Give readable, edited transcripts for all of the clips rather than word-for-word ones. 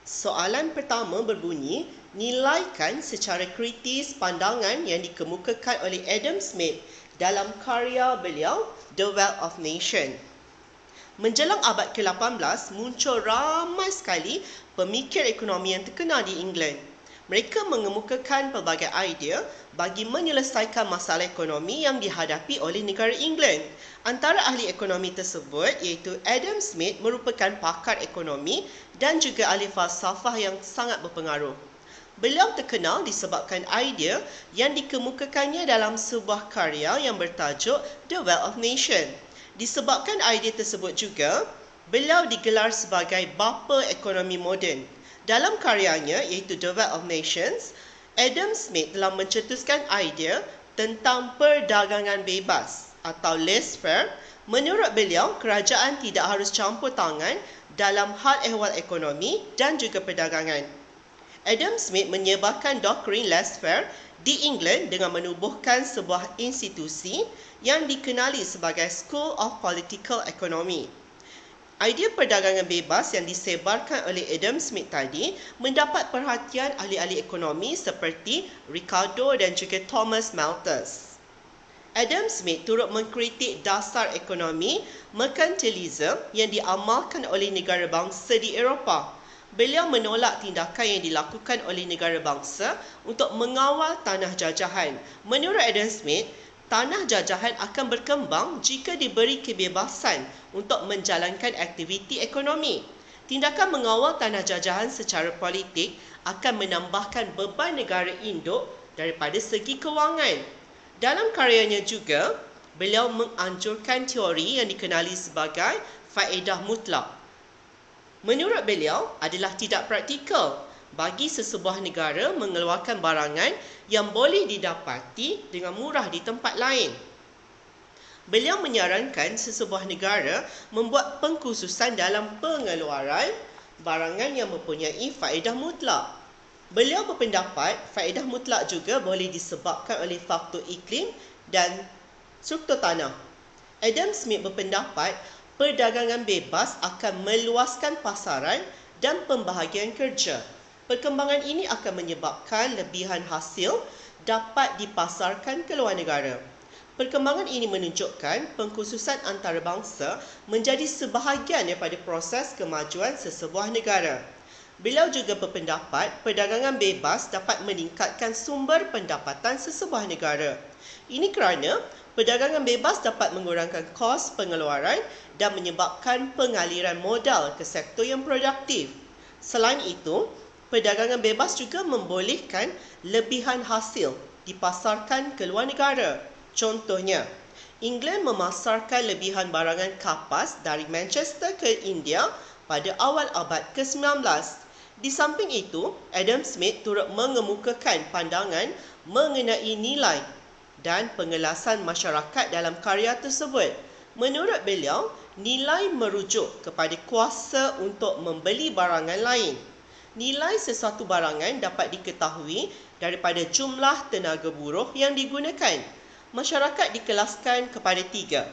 Soalan pertama berbunyi, nilaikan secara kritis pandangan yang dikemukakan oleh Adam Smith dalam karya beliau, The Wealth of Nations. Menjelang abad ke-18, muncul ramai sekali pemikir ekonomi yang terkenal di England. Mereka mengemukakan pelbagai idea bagi menyelesaikan masalah ekonomi yang dihadapi oleh negara England. Antara ahli ekonomi tersebut iaitu Adam Smith merupakan pakar ekonomi dan juga ahli falsafah yang sangat berpengaruh. Beliau terkenal disebabkan idea yang dikemukakannya dalam sebuah karya yang bertajuk The Wealth of Nations. Disebabkan idea tersebut juga, beliau digelar sebagai bapa ekonomi moden. Dalam karyanya iaitu The Wealth of Nations, Adam Smith telah mencetuskan idea tentang perdagangan bebas atau laissez-faire. Menurut beliau, kerajaan tidak harus campur tangan dalam hal ehwal ekonomi dan juga perdagangan. Adam Smith menyebarkan doktrin laissez-faire di England dengan menubuhkan sebuah institusi yang dikenali sebagai School of Political Economy. Idea perdagangan bebas yang disebarkan oleh Adam Smith tadi mendapat perhatian ahli-ahli ekonomi seperti Ricardo dan juga Thomas Malthus. Adam Smith turut mengkritik dasar ekonomi merkantilisme yang diamalkan oleh negara bangsa di Eropah. Beliau menolak tindakan yang dilakukan oleh negara bangsa untuk mengawal tanah jajahan. Menurut Adam Smith, tanah jajahan akan berkembang jika diberi kebebasan untuk menjalankan aktiviti ekonomi. Tindakan mengawal tanah jajahan secara politik akan menambahkan beban negara induk daripada segi kewangan. Dalam karyanya juga, beliau menganjurkan teori yang dikenali sebagai faedah mutlak. Menurut beliau adalah tidak praktikal bagi sesebuah negara mengeluarkan barangan yang boleh didapati dengan murah di tempat lain. Beliau menyarankan sesebuah negara membuat pengkhususan dalam pengeluaran barangan yang mempunyai faedah mutlak. Beliau berpendapat faedah mutlak juga boleh disebabkan oleh faktor iklim dan struktur tanah. Adam Smith berpendapat perdagangan bebas akan meluaskan pasaran dan pembahagian kerja. Perkembangan ini akan menyebabkan lebihan hasil dapat dipasarkan ke luar negara. Perkembangan ini menunjukkan pengkhususan antarabangsa menjadi sebahagian daripada proses kemajuan sesebuah negara. Beliau juga berpendapat perdagangan bebas dapat meningkatkan sumber pendapatan sesebuah negara. Ini kerana perdagangan bebas dapat mengurangkan kos pengeluaran dan menyebabkan pengaliran modal ke sektor yang produktif. Selain itu, perdagangan bebas juga membolehkan lebihan hasil dipasarkan ke luar negara. Contohnya, England memasarkan lebihan barangan kapas dari Manchester ke India pada awal abad ke-19. Di samping itu, Adam Smith turut mengemukakan pandangan mengenai nilai dan pengelasan masyarakat dalam karya tersebut. Menurut beliau, nilai merujuk kepada kuasa untuk membeli barangan lain. Nilai sesuatu barangan dapat diketahui daripada jumlah tenaga buruh yang digunakan. Masyarakat dikelaskan kepada 3,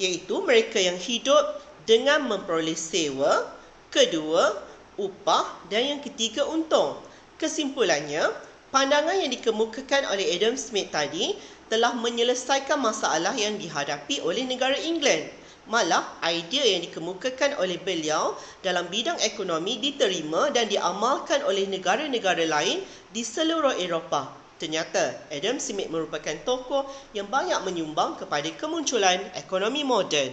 iaitu mereka yang hidup dengan memperoleh sewa, kedua, upah dan yang ketiga, untung. Kesimpulannya, pandangan yang dikemukakan oleh Adam Smith tadi telah menyelesaikan masalah yang dihadapi oleh negara England. Malah, idea yang dikemukakan oleh beliau dalam bidang ekonomi diterima dan diamalkan oleh negara-negara lain di seluruh Eropah. Ternyata, Adam Smith merupakan tokoh yang banyak menyumbang kepada kemunculan ekonomi moden.